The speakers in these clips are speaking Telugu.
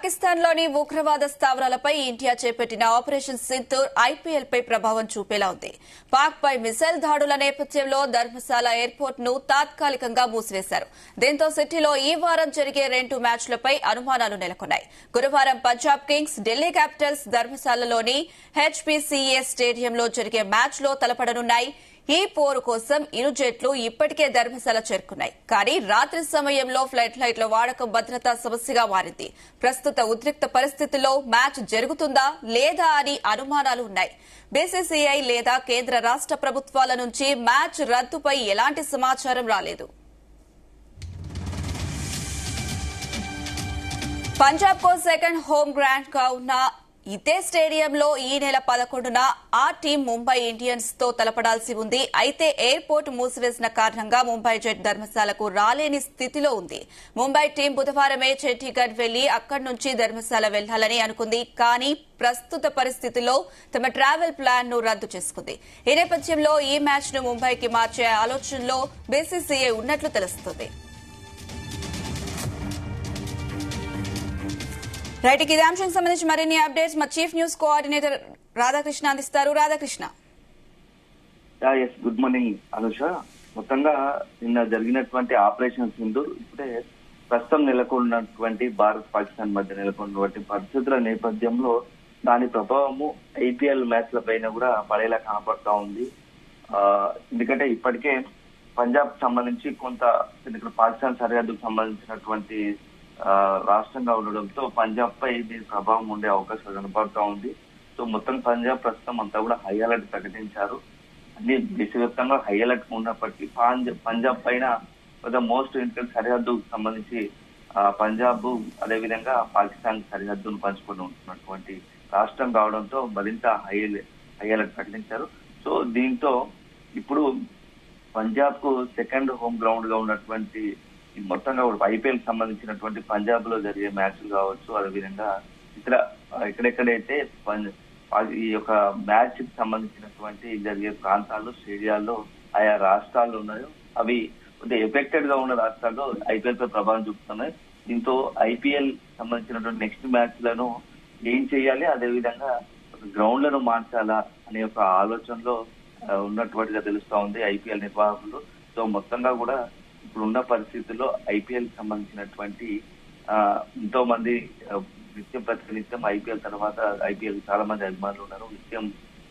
పాకిస్తాన్లోని ఉగ్రవాద స్థావరాలపై ఇండియా చేపట్టిన ఆపరేషన్ సింధూర్ ఐపీఎల్పై ప్రభావం చూపేలా ఉంది. పాక్పై మిసైల్ దాడుల నేపథ్యంలో ధర్మశాల ఎయిర్పోర్టును తాత్కాలికంగా మూసివేశారు. దీంతో సిటీలో ఈ వారం జరిగే 2 మ్యాచ్లపై అనుమానాలు నెలకొన్నాయి. గురువారం పంజాబ్ కింగ్స్, ఢిల్లీ క్యాపిటల్స్ ధర్మశాలలోని హెచ్పీసీఏ స్టేడియంలో జరిగే మ్యాచ్లో తలపడనున్నాయి. ఈ పోరు కోసం ఇరు జట్లు ఇప్పటికే ధర్మశాల చేరుకున్నాయి. కానీ రాత్రి సమయంలో ఫ్లడ్ లైట్ల వాడకం భద్రతా సమస్యగా మారింది. ప్రస్తుత ఉద్రిక్త పరిస్థితుల్లో మ్యాచ్ జరుగుతుందా లేదా అని అనుమానాలు ఉన్నాయి. బీసీసీఐ లేదా కేంద్ర రాష్ట ప్రభుత్వాల నుంచి మ్యాచ్ రద్దుపై ఎలాంటి సమాచారం రాలేదు. పంజాబ్ కో సెకండ్ హోమ్ గ్రౌండ్ గా ఉన్న ఇదే స్టేడియంలో ఈ నెల 11న ఆ టీం ముంబై ఇండియన్స్ తో తలపడాల్సి ఉంది. అయితే ఎయిర్పోర్ట్ మూసివేసిన కారణంగా ముంబై జెట్ ధర్మశాలకు రాలేని స్థితిలో ఉంది. ముంబై టీం బుధవారమే చండీగఢ్ వెళ్లి అక్కడి నుంచి ధర్మశాల వెళ్లాలని అనుకుంది. కానీ ప్రస్తుత పరిస్థితుల్లో తమ ట్రావెల్ ప్లాన్ ను రద్దు చేసుకుంది. ఈ నేపథ్యంలో ఈ మ్యాచ్ ను ముంబైకి మార్చే ఆలోచనలో బీసీసీఐ ఉన్నట్లు తెలుస్తోంది. రైట్, ఇదే అంశానికి సంబంధించి మరిన్ని అప్డేట్స్ మా చీఫ్ న్యూస్ కోఆర్డినేటర్ రాధాకృష్ణ అందిస్తారు. రాధాకృష్ణ. Good morning Anusha. మొత్తంగా నిన్న జరిగినటువంటి ఆపరేషన్ సింధూర్ ఇప్పుడే ప్రస్తుతం నెలకొన్నటువంటి భారత్ పాకిస్తాన్ మధ్య నెలకొన్నటువంటి పరిస్థితుల నేపథ్యంలో దాని ప్రభావము ఐపీఎల్ మ్యాచ్ల పైన కూడా పడేలా కనపడతా ఉంది. ఎందుకంటే ఇప్పటికే పంజాబ్ సంబంధించి కొంత పాకిస్తాన్ సరిహద్దుకు సంబంధించినటువంటి రాష్ట్రంగా ఉండడంతో పంజాబ్ పై దీని ప్రభావం ఉండే అవకాశం కనపడతా ఉంది. సో మొత్తం పంజాబ్ ప్రస్తుతం అంతా కూడా హై అలర్ట్ ప్రకటించారు. అన్ని దేశవ్యాప్తంగా హై అలర్ట్ ఉన్నప్పటికీ పంజాబ్ పైన మోస్ట్ ఇంపార్టెంట్ సరిహద్దుకు సంబంధించి పంజాబ్ అదేవిధంగా పాకిస్తాన్ సరిహద్దును పంచుకొని ఉంటున్నటువంటి రాష్ట్రం కావడంతో మరింత హై అలర్ట్ ప్రకటించారు. సో దీంతో ఇప్పుడు పంజాబ్ కు సెకండ్ హోమ్ గ్రౌండ్ గా ఉన్నటువంటి మొత్తంగా ఐపీఎల్ సంబంధించినటువంటి పంజాబ్ లో జరిగే మ్యాచ్లు కావచ్చు, అదేవిధంగా ఎక్కడెక్కడైతే ఈ యొక్క మ్యాచ్ కి సంబంధించినటువంటి జరిగే ప్రాంతాల్లో, స్టేడియాల్లో ఆయా రాష్ట్రాలు ఉన్నాయో అవి కొద్దిగా ఎఫెక్టెడ్ గా ఉన్న రాష్ట్రాల్లో ఐపీఎల్ పై ప్రభావం చూపుతున్నాయి. దీంతో ఐపీఎల్ సంబంధించినటువంటి నెక్స్ట్ మ్యాచ్ లను ఏం చేయాలి, అదేవిధంగా గ్రౌండ్లను మార్చాలా అనే ఒక ఆలోచనలో ఉన్నటువంటిగా తెలుస్తా ఉంది ఐపీఎల్ నిర్వాహకులు. సో మొత్తంగా కూడా ఇప్పుడున్న పరిస్థితుల్లో ఐపీఎల్ సంబంధించినటువంటి ఎంతో మంది నిత్యం ప్రతినిత్యం ఐపీఎల్ తర్వాత ఐపీఎల్ చాలా మంది అభిమానులు ఉన్నారు. నిత్యం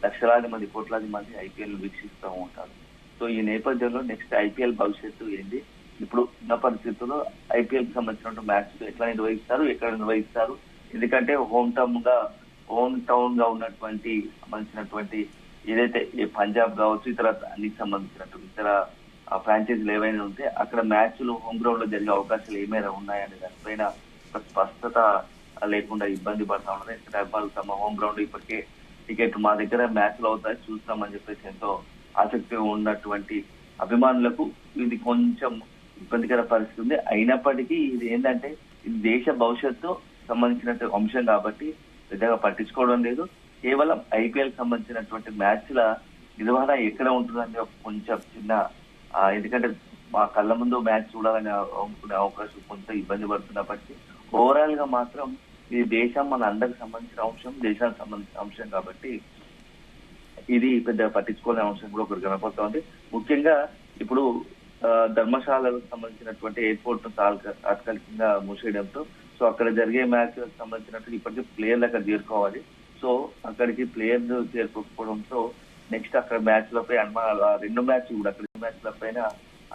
లక్షలాది మంది, కోట్లాది మంది ఐపీఎల్ వీక్షిస్తూ ఉంటారు. సో ఈ నేపథ్యంలో నెక్స్ట్ ఐపీఎల్ భవిష్యత్తు ఏంటి, ఇప్పుడు ఉన్న పరిస్థితుల్లో ఐపీఎల్ కి సంబంధించిన మ్యాచ్ ఎట్లా నిర్వహిస్తారు, ఎక్కడ నిర్వహిస్తారు, ఎందుకంటే హోమ్ టౌన్ గా ఉన్నటువంటి సంబంధించినటువంటి ఏదైతే పంజాబ్ కావచ్చు, ఇతర అన్నికి సంబంధించినటువంటి ఇతర ఫ్రాంచైజీలు ఏవైనా ఉంటే అక్కడ మ్యాచ్లు హోమ్ గ్రౌండ్ లో జరిగే అవకాశాలు ఏమైనా ఉన్నాయనే దానిపైన స్పష్టత లేకుండా ఇబ్బంది పడతా ఉన్నది. ఎందుకంటే తమ హోమ్ గ్రౌండ్ ఇప్పటికే టికెట్ మా దగ్గర మ్యాచ్లు అవుతాయి చూస్తామని చెప్పేసి ఎంతో ఆసక్తిగా ఉన్నటువంటి అభిమానులకు ఇది కొంచెం ఇబ్బందికర పరిస్థితి ఉంది. అయినప్పటికీ ఇది ఏంటంటే ఇది దేశ భవిష్యత్తు సంబంధించినటువంటి అంశం కాబట్టి పెద్దగా పట్టించుకోవడం లేదు. కేవలం ఐపీఎల్ సంబంధించినటువంటి మ్యాచ్ల నిర్వహణ ఎక్కడ ఉంటుందని కొంచెం చిన్న, ఎందుకంటే మా కళ్ళ ముందు మ్యాచ్ చూడాలని అనుకునే అవకాశం కొంత ఇబ్బంది పడుతున్నప్పటికీ ఓవరాల్ గా మాత్రం ఇది దేశం మన అందరికి సంబంధించిన అంశం, దేశానికి సంబంధించిన అంశం కాబట్టి ఇది పెద్ద పట్టించుకోలేని అంశం కూడా ఒకటి కనపడుతోంది. ముఖ్యంగా ఇప్పుడు ధర్మశాలకు సంబంధించినటువంటి ఎయిర్పోర్ట్ ను తాత్కాలికంగా మూసేయడంతో సో అక్కడ జరిగే మ్యాచ్ సంబంధించినట్టు ఇప్పటికీ ప్లేయర్లు అక్కడ చేరుకోవాలి. సో అక్కడికి ప్లేయర్లు చేరుకోకపోవడంతో నెక్స్ట్ అక్కడ మ్యాచ్లపై అనుమానాలు, 2 మ్యాచ్లు కూడా అక్కడ మ్యాచ్ల పైన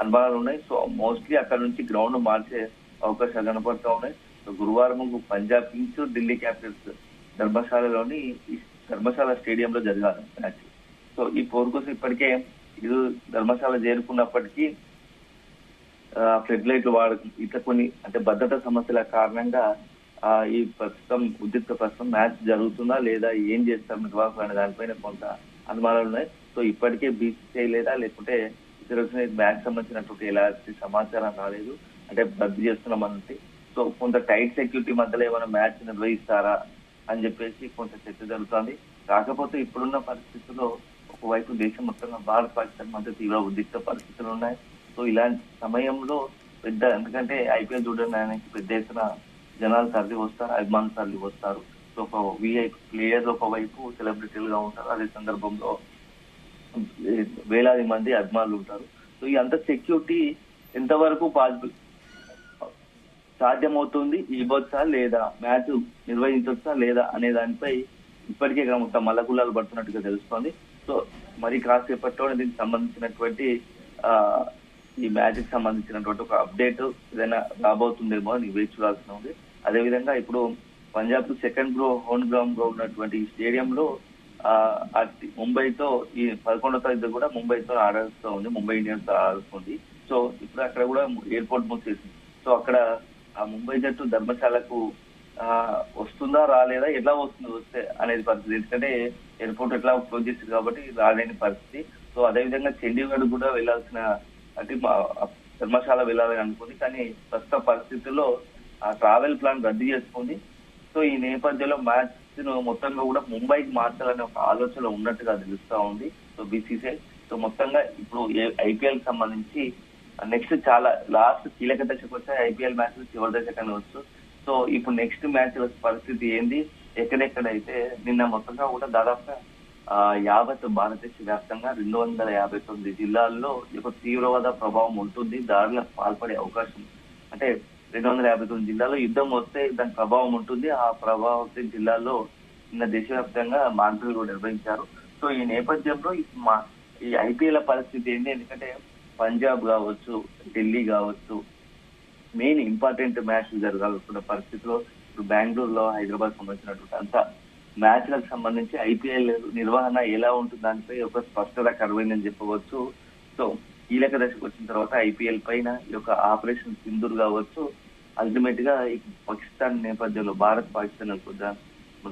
అనుమానాలు ఉన్నాయి. సో మోస్ట్లీ అక్కడ నుంచి గ్రౌండ్ మార్చే అవకాశాలు కనపడుతూ ఉన్నాయి. సో గురువారం పంజాబ్ కింగ్స్, ఢిల్లీ క్యాపిటల్స్ ధర్మశాల స్టేడియంలో జరగాలి మ్యాచ్. సో ఈ పోరు కోసం ఇప్పటికే ఇది ధర్మశాల చేరుకున్నప్పటికీ ఫ్లడ్ లైట్లు వాడకం ఇట్లా కొన్ని అంటే భద్రతా సమస్యల కారణంగా ఈ ప్రస్తుతం మ్యాచ్ జరుగుతుందా లేదా ఏం చేస్తారు నిర్వాహకులు అనే దానిపైన కొంత అనుమానాలు ఉన్నాయి. సో ఇప్పటికే బీసీసీఐ లేదా లేకుంటే ఇతర మ్యాచ్ సంబంధించినటువంటి ఎలాంటి సమాచారం రాలేదు, అంటే రద్దు చేస్తున్నామన్నట్టు. సో కొంత టైట్ సెక్యూరిటీ మధ్యలో ఏమైనా మ్యాచ్ నిర్వహిస్తారా అని చెప్పేసి కొంత చర్చ జరుగుతుంది. కాకపోతే ఇప్పుడున్న పరిస్థితుల్లో ఒకవైపు దేశం మొత్తంగా భారత్ పాకిస్తాన్ మధ్య తీవ్ర ఉద్రిక్త పరిస్థితులు ఉన్నాయి. సో ఇలాంటి సమయంలో పెద్ద, ఎందుకంటే ఐపీఎల్ చూడడానికి పెద్ద ఎత్తున జనాలు తరలి వస్తారు, అభిమానులు తరలి వస్తారు. సో ఒక విఐపి ప్లేయర్లు ఒకవైపు సెలబ్రిటీలుగా ఉంటారు, అదే సందర్భంలో వేలాది మంది అభిమానులు ఉంటారు. సో ఈ అంత సెక్యూరిటీ ఎంతవరకు సాధ్యమవుతుంది, ఇవ్వచ్చా లేదా, మ్యాచ్ నిర్వహించవచ్చా లేదా అనే దానిపై ఇప్పటికే మొత్తం మల్లగుల్లాలు పడుతున్నట్టుగా తెలుస్తోంది. సో మరి కాసేపట్లో దీనికి సంబంధించినటువంటి ఈ మ్యాచ్ కి సంబంధించినటువంటి ఒక అప్డేట్ ఏదైనా రాబోతుందేమో అని వేచి చూడాల్సి ఉంది. అదేవిధంగా ఇప్పుడు పంజాబ్ సెకండ్ హోమ్ గ్రౌండ్ లో ఉన్నటువంటి ఈ స్టేడియంలో ముంబైతో ఈ 11వ తారీఖు కూడా ముంబైతో ఆడాల్సి ఉంది, ముంబై ఇండియన్స్ తో ఆడుతుంది. సో ఇప్పుడు అక్కడ కూడా ఎయిర్పోర్ట్ మూసేసింది. సో అక్కడ ఆ ముంబై జట్టు ధర్మశాలకు వస్తుందా రాలేదా, ఎట్లా వస్తే అనేది పరిస్థితి. ఎందుకంటే ఎయిర్పోర్ట్ ఎట్లా క్లోజ్ చేసింది కాబట్టి రాలేని పరిస్థితి. సో అదేవిధంగా చండీగఢ్ కూడా వెళ్లాల్సిన అంటే ధర్మశాల వెళ్ళాలని అనుకుంది, కానీ ప్రస్తుత పరిస్థితుల్లో ఆ ట్రావెల్ ప్లాన్ రద్దు చేసుకుంది. సో ఈ నేపథ్యంలో మ్యాచ్ ను మొత్తంగా కూడా ముంబైకి మార్చాలనే ఒక ఆలోచన ఉన్నట్టుగా తెలుస్తా ఉంది. సో బీసీసీఐ సో మొత్తంగా ఇప్పుడు ఐపీఎల్ కి సంబంధించి నెక్స్ట్ చాలా లాస్ట్ కీలక దశకు వచ్చాయి. ఐపీఎల్ మ్యాచ్లు చివరి దశకనే వచ్చు. సో ఇప్పుడు నెక్స్ట్ మ్యాచ్ పరిస్థితి ఏంది, ఎక్కడెక్కడైతే నిన్న మొత్తంగా కూడా దాదాపుగా యావత్ భారతదేశ వ్యాప్తంగా 259 జిల్లాల్లో ఒక తీవ్రవాద ప్రభావం ఉంటుంది, దాడులకు పాల్పడే అవకాశం, అంటే 259 జిల్లాల్లో యుద్ధం వస్తే దాని ప్రభావం ఉంటుంది. ఆ ప్రభావిత జిల్లాల్లో నిన్న దేశవ్యాప్తంగా మానిటరింగ్ కూడా నిర్వహించారు. సో ఈ నేపథ్యంలో ఈ ఐపీఎల్ పరిస్థితి ఏంటి, ఎందుకంటే పంజాబ్ కావచ్చు, ఢిల్లీ కావచ్చు, మెయిన్ ఇంపార్టెంట్ మ్యాచ్ జరగాల్సిన పరిస్థితిలో ఇప్పుడు బెంగళూరులో హైదరాబాద్ సంబంధించినటువంటి అంత మ్యాచ్లకు సంబంధించి ఐపీఎల్ నిర్వహణ ఎలా ఉంటుంది దానిపై ఒక స్పష్టత కరువైందని చెప్పవచ్చు. సో కీలక దశకు వచ్చిన తర్వాత ఐపీఎల్ పైన ఈ యొక్క ఆపరేషన్ సింధూర్ కావచ్చు, అల్టిమేట్ గా ఈ పాకిస్తాన్ నేపథ్యంలో భారత్ పాకిస్తాన్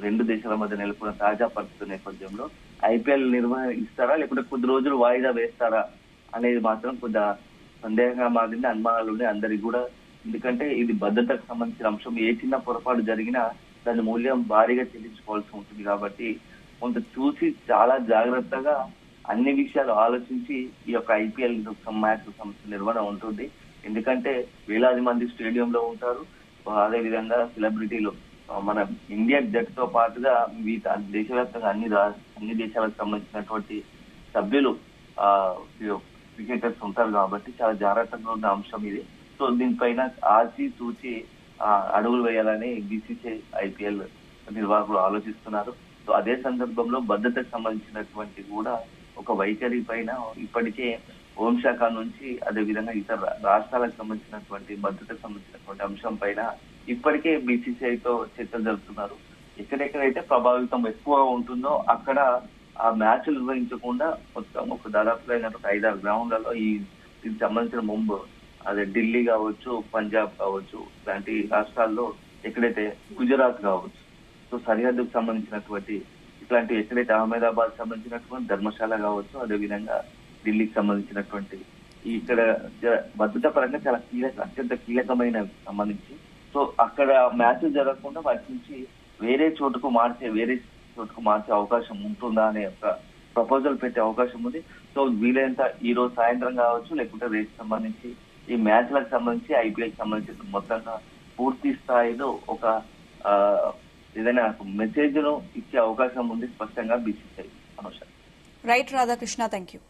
రెండు దేశాల మధ్య నెలకొన్న తాజా పరిస్థితి నేపథ్యంలో ఐపీఎల్ నిర్వహిస్తారా లేకుంటే కొద్ది రోజులు వాయిదా వేస్తారా అనేది మాత్రం కొద్దిగా సందేహంగా మారింది, అనుమానాలు ఉన్నాయి అందరికి కూడా. ఎందుకంటే ఇది భద్రతకు సంబంధించిన అంశం, ఏ చిన్న పొరపాటు జరిగినా దాని మూల్యం భారీగా చెల్లించుకోవాల్సి ఉంటుంది. కాబట్టి కొంత చూసి చాలా జాగ్రత్తగా అన్ని విషయాలు ఆలోచించి ఈ యొక్క ఐపీఎల్ మ్యాచ్ సంస్థ నిర్వహణ ఉంటుంది. ఎందుకంటే వేలాది మంది స్టేడియంలో ఉంటారు, అదేవిధంగా సెలబ్రిటీలు మన ఇండియా జట్టుతో పాటుగా దేశవ్యాప్తంగా అన్ని దేశాలకు సంబంధించినటువంటి సభ్యులు క్రికెటర్స్ ఉంటారు కాబట్టి చాలా జాగ్రత్తగా ఉన్న అంశం ఇది. సో దీనిపైన ఆచి చూచి అడుగులు వేయాలని బీసీసీఐ ఐపీఎల్ నిర్వాహకులు ఆలోచిస్తున్నారు. సో అదే సందర్భంలో భద్రతకు సంబంధించినటువంటి కూడా ఒక వైఖరి పైన ఇప్పటికే హోంశాఖ నుంచి అదేవిధంగా ఇతర రాష్ట్రాలకు సంబంధించినటువంటి భద్రతకు సంబంధించినటువంటి అంశం పైన ఇప్పటికే బీసీసీఐతో చర్చలు జరుపుతున్నారు. ఎక్కడెక్కడైతే ప్రభావితం ఎక్కువ ఉంటుందో అక్కడ ఆ మ్యాచ్ నిర్వహించకుండా మొత్తం ఒక దాదాపుగా 5-6 గ్రౌండ్లలో దీనికి సంబంధించిన ముంబై, అదే ఢిల్లీ కావచ్చు, పంజాబ్ కావచ్చు, ఇలాంటి రాష్ట్రాల్లో ఎక్కడైతే గుజరాత్ కావచ్చు, సో సరిహద్దుకు సంబంధించినటువంటి ఇట్లాంటి ఎక్కడైతే అహ్మదాబాద్ సంబంధించినటువంటి ధర్మశాల కావచ్చు, అదేవిధంగా ఢిల్లీకి సంబంధించినటువంటి ఇక్కడ భద్రతా పరంగా చాలా అత్యంత కీలకమైన సంబంధించి సో అక్కడ మ్యాచ్లు జరగకుండా వాటి నుంచి వేరే చోటుకు మార్చే అవకాశం ఉంటుందా అనే ఒక ప్రపోజల్ పెట్టే అవకాశం ఉంది. సో వీలైనంత ఈ రోజు సాయంత్రం కావచ్చు లేకుంటే రేపు సంబంధించి ఈ మ్యాచ్లకు సంబంధించి ఐపీఎల్ సంబంధించి మొత్తంగా పూర్తి స్థాయిలో ఒక ఏదైనా మెసేజ్ ను ఇచ్చే అవకాశం ఉంది స్పష్టంగా BCCI. Right Radhakrishna, thank you.